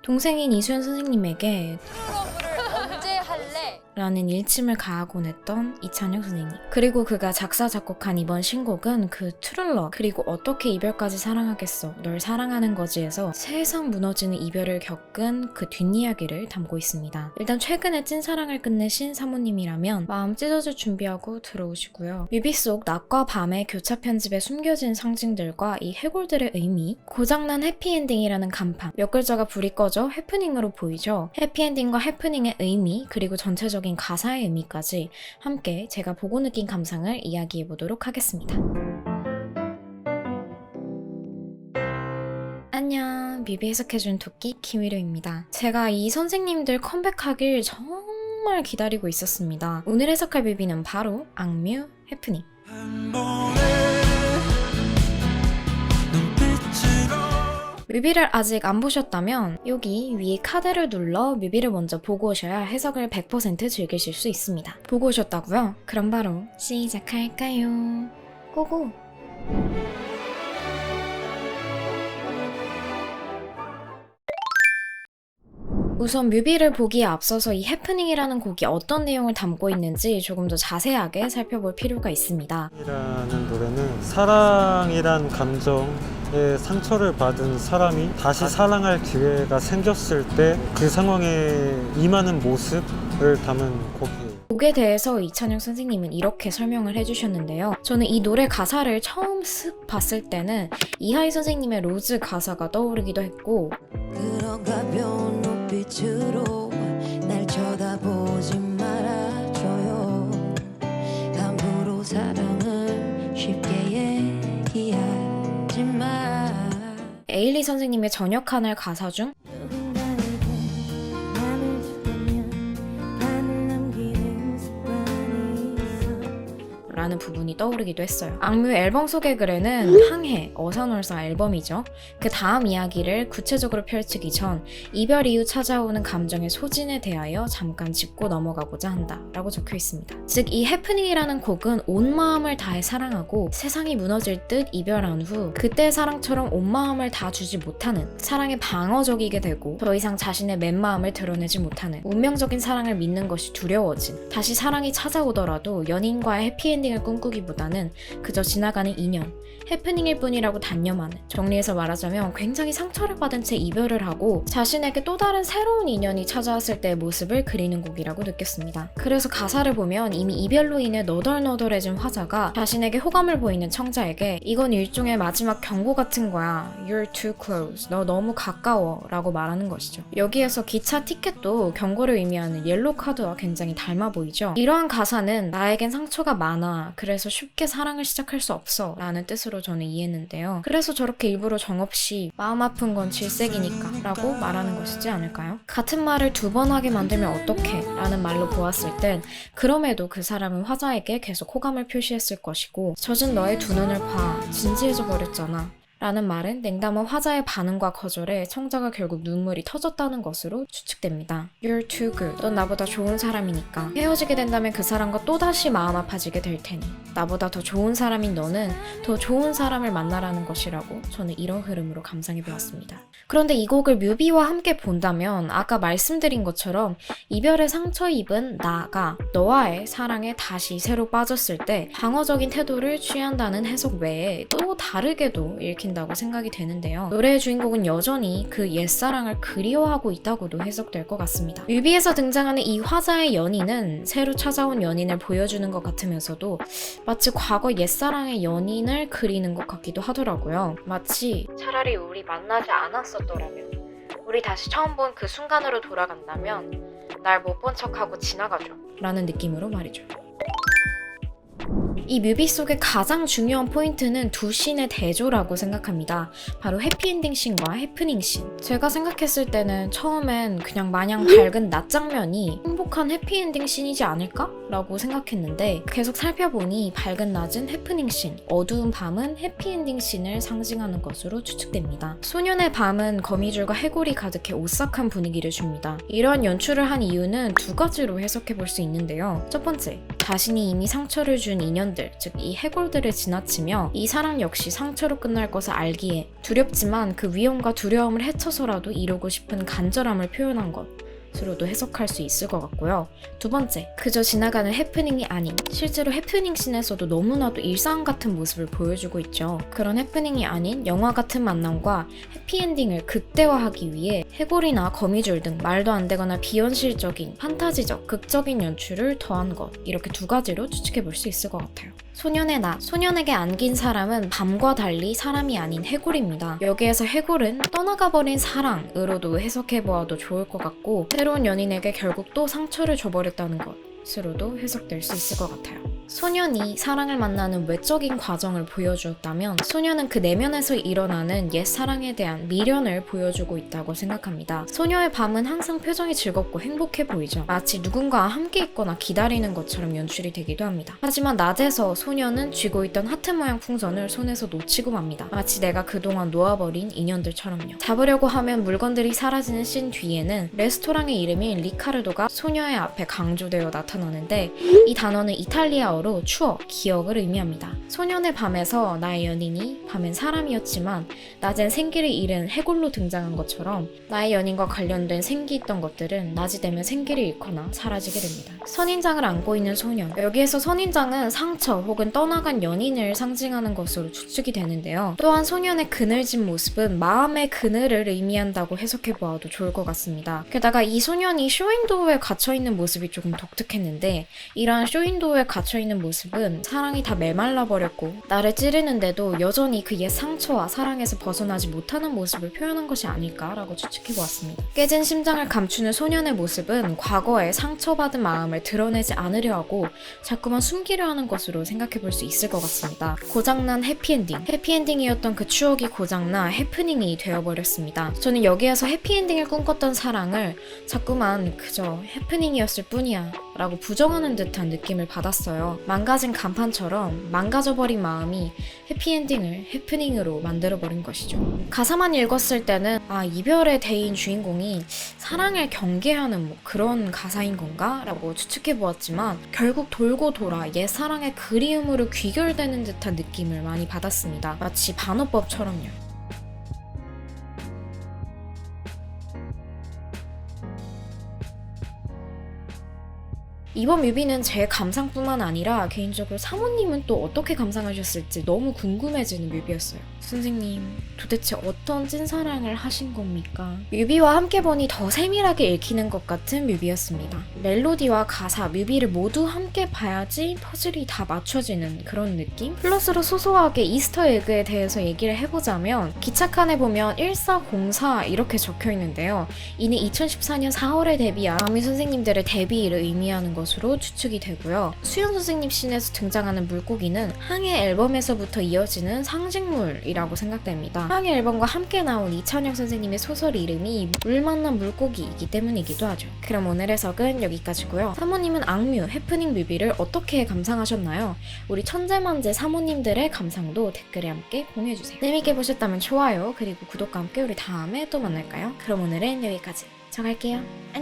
동생인 이수연 선생님에게 언제 할래? 라는 일침을 가하곤 했던 이찬혁 선생님. 그리고 그가 작사 작곡한 이번 신곡은 그 트룰러 그리고 어떻게 이별까지 사랑하겠어 널 사랑하는 거지에서 세상 무너지는 이별을 겪은 그 뒷이야기를 담고 있습니다. 일단 최근에 찐사랑을 끝내신 사모님이라면 마음 찢어질 준비하고 들어오시고요. 뮤비 속 낮과 밤의 교차 편집에 숨겨진 상징들과 이 해골들의 의미, 고장난 해피엔딩이라는 간판, 몇 글자가 불이 꺼져 해프닝으로 보이죠. 해피엔딩과 해프닝의 의미 그리고 전체적인 가사의 의미까지 함께 제가 보고 느낀 감상을 이야기해보도록 하겠습니다. 안녕, 뮤비 해석해준 토끼 김희료입니다. 제가 이 선생님들 컴백하길 정말 기다리고 있었습니다. 오늘 해석할 뮤비는 바로 악뮤 해프닝. 뮤비를 아직 안 보셨다면 여기 위에 카드를 눌러 뮤비를 먼저 보고 오셔야 해석을 100% 즐기실 수 있습니다. 보고 오셨다고요? 그럼 바로 시작할까요? 고고! 우선 뮤비를 보기에 앞서서 이 해프닝이라는 곡이 어떤 내용을 담고 있는지 조금 더 자세하게 살펴볼 필요가 있습니다. 이라는 노래는 사랑이란 감정에 상처를 받은 사람이 다시 사랑할 기회가 생겼을 때 그 상황에 임하는 모습을 담은 곡이에요. 곡에 대해서 이찬혁 선생님은 이렇게 설명을 해주셨는데요. 저는 이 노래 가사를 처음 쓱 봤을 때는 이하이 선생님의 로즈 가사가 떠오르기도 했고 그런 가벼운 눈빛으로 날 쳐다보지 말아줘요. 함부로 사랑을 쉽게 얘기하지 마. 에일리 선생님의 저녁 하늘 가사 중 라는 부분이 떠오르기도 했어요. 악뮤 앨범 소개 글에는 항해, 어사놀사 앨범이죠. 그 다음 이야기를 구체적으로 펼치기 전 이별 이후 찾아오는 감정의 소진에 대하여 잠깐 짚고 넘어가고자 한다 라고 적혀 있습니다. 즉 이 해프닝이라는 곡은 온 마음을 다해 사랑하고 세상이 무너질 듯 이별한 후 그때의 사랑처럼 온 마음을 다 주지 못하는 사랑에 방어적이게 되고 더 이상 자신의 맨마음을 드러내지 못하는 운명적인 사랑을 믿는 것이 두려워진 다시 사랑이 찾아오더라도 연인과의 해피엔딩 을 꿈꾸기보다는 그저 지나가는 인연, 해프닝일 뿐이라고 단념하는, 정리해서 말하자면 굉장히 상처를 받은 채 이별을 하고 자신에게 또 다른 새로운 인연이 찾아왔을 때의 모습을 그리는 곡이라고 느꼈습니다. 그래서 가사를 보면 이미 이별로 인해 너덜너덜해진 화자가 자신에게 호감을 보이는 청자에게 이건 일종의 마지막 경고 같은 거야. You're too close. 너 너무 가까워 라고 말하는 것이죠. 여기에서 기차 티켓도 경고를 의미하는 옐로우 카드와 굉장히 닮아 보이죠. 이러한 가사는 나에겐 상처가 많아. 그래서 쉽게 사랑을 시작할 수 없어 라는 뜻으로 저는 이해했는데요. 그래서 저렇게 일부러 정없이 마음 아픈 건 질색이니까 라고 말하는 것이지 않을까요? 같은 말을 두 번 하게 만들면 어떡해 라는 말로 보았을 땐 그럼에도 그 사람은 화자에게 계속 호감을 표시했을 것이고 젖은 너의 두 눈을 봐 진지해져 버렸잖아 라는 말은 냉담한 화자의 반응과 거절에 청자가 결국 눈물이 터졌다는 것으로 추측됩니다. You're too good. 넌 나보다 좋은 사람이니까. 헤어지게 된다면 그 사람과 또다시 마음 아파지게 될 테니. 나보다 더 좋은 사람인 너는 더 좋은 사람을 만나라는 것이라고 저는 이런 흐름으로 감상해보았습니다. 그런데 이 곡을 뮤비와 함께 본다면 아까 말씀드린 것처럼 이별의 상처 입은 나가 너와의 사랑에 다시 새로 빠졌을 때 방어적인 태도를 취한다는 해석 외에 또 다르게도 읽힌다고 생각이 되는데요. 노래의 주인공은 여전히 그 옛사랑을 그리워하고 있다고도 해석될 것 같습니다. 뮤비에서 등장하는 이 화자의 연인은 새로 찾아온 연인을 보여주는 것 같으면서도 마치 과거 옛사랑의 연인을 그리는 것 같기도 하더라고요. 마치 차라리 우리 만나지 않았었더라면 우리 다시 처음 본 그 순간으로 돌아간다면 날 못 본 척하고 지나가죠 라는 느낌으로 말이죠. 이 뮤비 속의 가장 중요한 포인트는 두 씬의 대조라고 생각합니다. 바로 해피엔딩 씬과 해프닝 씬. 제가 생각했을 때는 처음엔 그냥 마냥 밝은 낮 장면이 행복한 해피엔딩 씬이지 않을까? 라고 생각했는데 계속 살펴보니 밝은 낮은 해프닝 씬, 어두운 밤은 해피엔딩 씬을 상징하는 것으로 추측됩니다. 소년의 밤은 거미줄과 해골이 가득해 오싹한 분위기를 줍니다. 이러한 연출을 한 이유는 두 가지로 해석해 볼 수 있는데요. 첫 번째, 자신이 이미 상처를 준 인연들, 즉 이 해골들을 지나치며 이 사랑 역시 상처로 끝날 것을 알기에 두렵지만 그 위험과 두려움을 헤쳐서라도 이루고 싶은 간절함을 표현한 것으로도 해석할 수 있을 것 같고요. 두 번째, 그저 지나가는 해프닝이 아닌 실제로 해프닝 씬에서도 너무나도 일상 같은 모습을 보여주고 있죠. 그런 해프닝이 아닌 영화 같은 만남과 해피엔딩을 극대화하기 위해 해골이나 거미줄 등 말도 안 되거나 비현실적인 판타지적 극적인 연출을 더한 것, 이렇게 두 가지로 추측해 볼 수 있을 것 같아요. 소년의 나, 소년에게 안긴 사람은 밤과 달리 사람이 아닌 해골입니다. 여기에서 해골은 떠나가버린 사랑으로도 해석해보아도 좋을 것 같고 새로운 연인에게 결국 또 상처를 줘버렸다는 것으로도 해석될 수 있을 것 같아요. 소년이 사랑을 만나는 외적인 과정을 보여주었다면 소년은 그 내면에서 일어나는 옛 사랑에 대한 미련을 보여주고 있다고 생각합니다. 소녀의 밤은 항상 표정이 즐겁고 행복해 보이죠. 마치 누군가와 함께 있거나 기다리는 것처럼 연출이 되기도 합니다. 하지만 낮에서 소년은 쥐고 있던 하트 모양 풍선을 손에서 놓치고 맙니다. 마치 내가 그동안 놓아버린 인연들처럼요. 잡으려고 하면 물건들이 사라지는 씬 뒤에는 레스토랑의 이름인 리카르도가 소녀의 앞에 강조되어 나타나는데 이 단어는 이탈리아어로 추억, 기억을 의미합니다. 소년의 밤에서 나의 연인이 밤엔 사람이었지만 낮엔 생기를 잃은 해골로 등장한 것처럼 나의 연인과 관련된 생기 있던 것들은 낮이 되면 생기를 잃거나 사라지게 됩니다. 선인장을 안고 있는 소년, 여기에서 선인장은 상처 혹은 떠나간 연인을 상징하는 것으로 추측이 되는데요. 또한 소년의 그늘진 모습은 마음의 그늘을 의미한다고 해석해보아도 좋을 것 같습니다. 게다가 이 소년이 쇼윈도어에 갇혀있는 모습이 조금 독특했는데 이러한 쇼윈도어에 갇혀있는 모습은 사랑이 다 메말라 버렸고 나를 찌르는데도 여전히 그 옛 상처와 사랑에서 벗어나지 못하는 모습을 표현한 것이 아닐까라고 추측해보았습니다. 깨진 심장을 감추는 소년의 모습은 과거에 상처받은 마음을 드러내지 않으려 하고 자꾸만 숨기려 하는 것으로 생각해볼 수 있을 것 같습니다. 고장난 해피엔딩, 해피엔딩이었던 그 추억이 고장나 해프닝이 되어버렸습니다. 저는 여기에서 해피엔딩을 꿈꿨던 사랑을 자꾸만 그저 해프닝이었을 뿐이야 라고 부정하는 듯한 느낌을 받았어요. 망가진 간판처럼 망가져버린 마음이 해피엔딩을 해프닝으로 만들어버린 것이죠. 가사만 읽었을 때는 이별의 대인 주인공이 사랑을 경계하는 그런 가사인 건가? 라고 추측해보았지만 결국 돌고 돌아 옛 사랑의 그리움으로 귀결되는 듯한 느낌을 많이 받았습니다. 마치 반어법처럼요. 이번 뮤비는 제 감상뿐만 아니라 개인적으로 사모님은 또 어떻게 감상하셨을지 너무 궁금해지는 뮤비였어요. 선생님, 도대체 어떤 찐사랑을 하신 겁니까? 뮤비와 함께 보니 더 세밀하게 읽히는 것 같은 뮤비였습니다. 멜로디와 가사, 뮤비를 모두 함께 봐야지 퍼즐이 다 맞춰지는 그런 느낌? 플러스로 소소하게 이스터 에그에 대해서 얘기를 해보자면 기차칸에 보면 1404 이렇게 적혀있는데요. 이는 2014년 4월에 데뷔한 아미 선생님들의 데뷔를 의미하는 것으로 추측이 되고요. 수연 선생님 씬에서 등장하는 물고기는 항해 앨범에서부터 이어지는 상징물이라고 생각됩니다. 항해 앨범과 함께 나온 이찬혁 선생님의 소설 이름이 물 만난 물고기이기 때문이기도 하죠. 그럼 오늘 해석은 여기까지고요. 사모님은 악뮤, 해프닝 뮤비를 어떻게 감상하셨나요? 우리 천재만재 사모님들의 감상도 댓글에 함께 공유해주세요. 재밌게 보셨다면 좋아요, 그리고 구독과 함께 우리 다음에 또 만날까요? 그럼 오늘은 여기까지. 저 갈게요. 안녕.